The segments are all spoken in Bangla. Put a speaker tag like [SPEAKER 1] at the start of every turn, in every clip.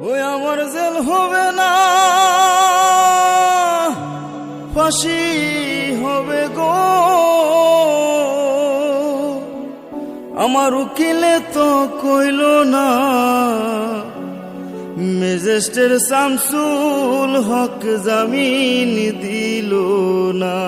[SPEAKER 1] ওই আমার জেল হবে না, ফাঁসি হবে গো। আমার উকিলে তো কইল না, ম্যাজিস্ট্রেট শামসুল হক জামিন দিল না।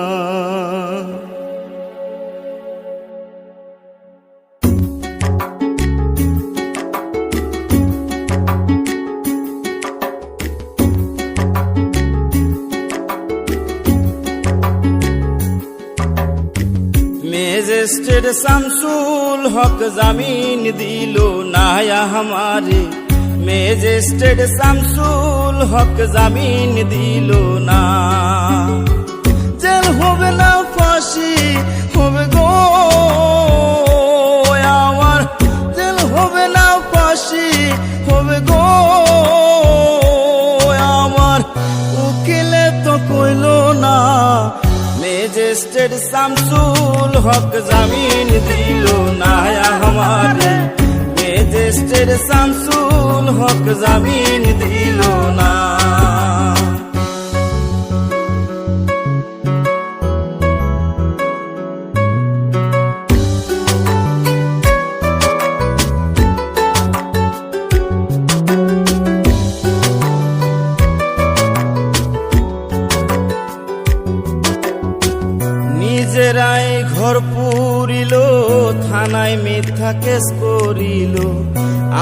[SPEAKER 1] ম্যাজিস্ট্রেট শামসুল হক জামিন দিল না हमारे, ম্যাজিস্ট্রেট শামসুল হক জামিন দিল না। জেল হবে না, ফাঁসি হবে গো আমার, জেল হবে না, ফাঁসি হবে গো আমার। উকিলে তো কইল না, ম্যাজিস্ট্রেট শামসুল হক জামিন দিল না हमारे, ম্যাজিস্ট্রেট শামসুল হক জামিন দিল না। নিজেরাই ঘর পুরিল, থানায় মিথ্যা কেস করিল,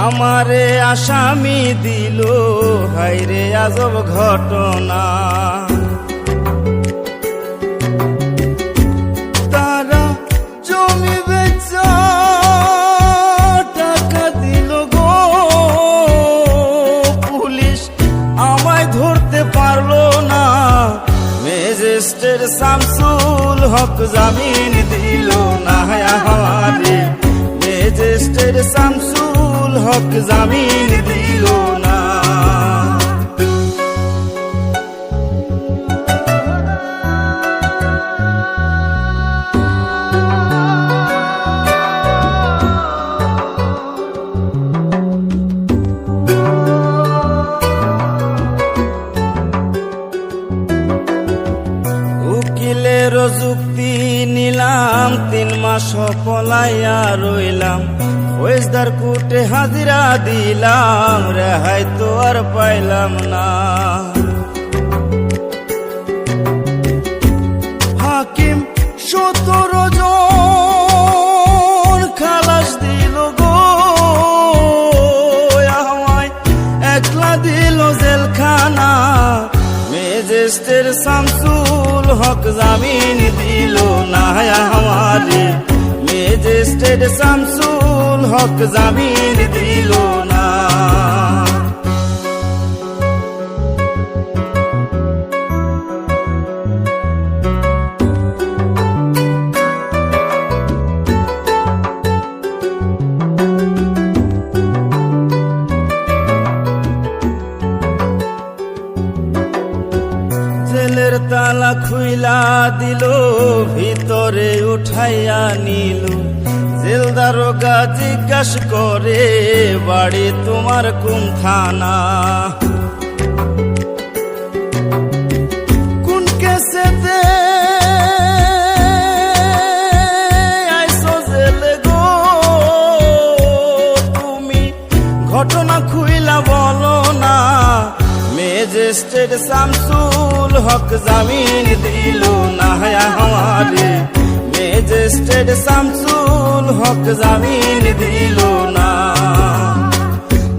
[SPEAKER 1] আমারে আসামি দিল, হায়রে আজব ঘটনা। তারা জমি বেচা টাকা দিল গো, পুলিশ আমায় ধরতে পারলো না। ম্যাজিস্ট্রেট শামসুল হক জামিন দিল না हमारे, ম্যাজিস্ট্রেট শামসুল হক জামিন দিল না। উকিলের যুক্তি নিলাম, 3 মাস পলাইয়া রইলাম, ফৌজদার কোর্টে হাজিরা দিলাম, রেহাই তো আর পাইলাম না। হাকিম 17 জন খালাস দিল গো আমায়, একলা দিল জেলখানা। ম্যাজিস্ট্রেট শামসুল হক জামিন দিল না हमारे, ম্যাজিস্ট্রেট শামসুল হক জামিন দিল না। জেলের তালা খুইলা দিল, ভিতরে উঠাইয়া নিল, জেল দারোগা জিজ্ঞাস করে, বাড়ি তোমার কোন থানা? কোন কেসেতে আইসো জেলে গো তুমি, ঘটনা খুইলা বলো না। ম্যাজিস্ট্রেট শামসুল হক জামিন দিল না हमारे, ম্যাজিস্ট্রেট শামসুল হক জামিন দিল না।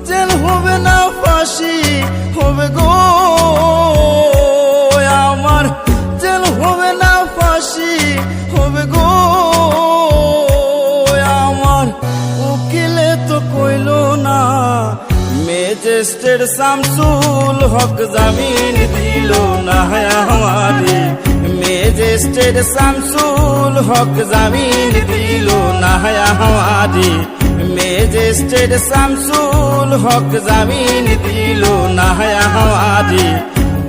[SPEAKER 1] জেল হবে না, ফাঁসি হবে গো আমার, জেল হবে না, ফাঁসি হবে গো আমার। উকিলে তো কইল না, ম্যাজিস্ট্রেট শামসুল হক জামিন দিল না हमारे, ম্যাজিস্ট্রেট শামসুল হক জামিন দিল না हमारे, ম্যাজিস্ট্রেট শামসুল হক জামিন দিল না हमारे,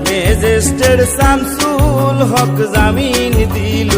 [SPEAKER 1] ম্যাজিস্ট্রেট শামসুল হক জামিন দিল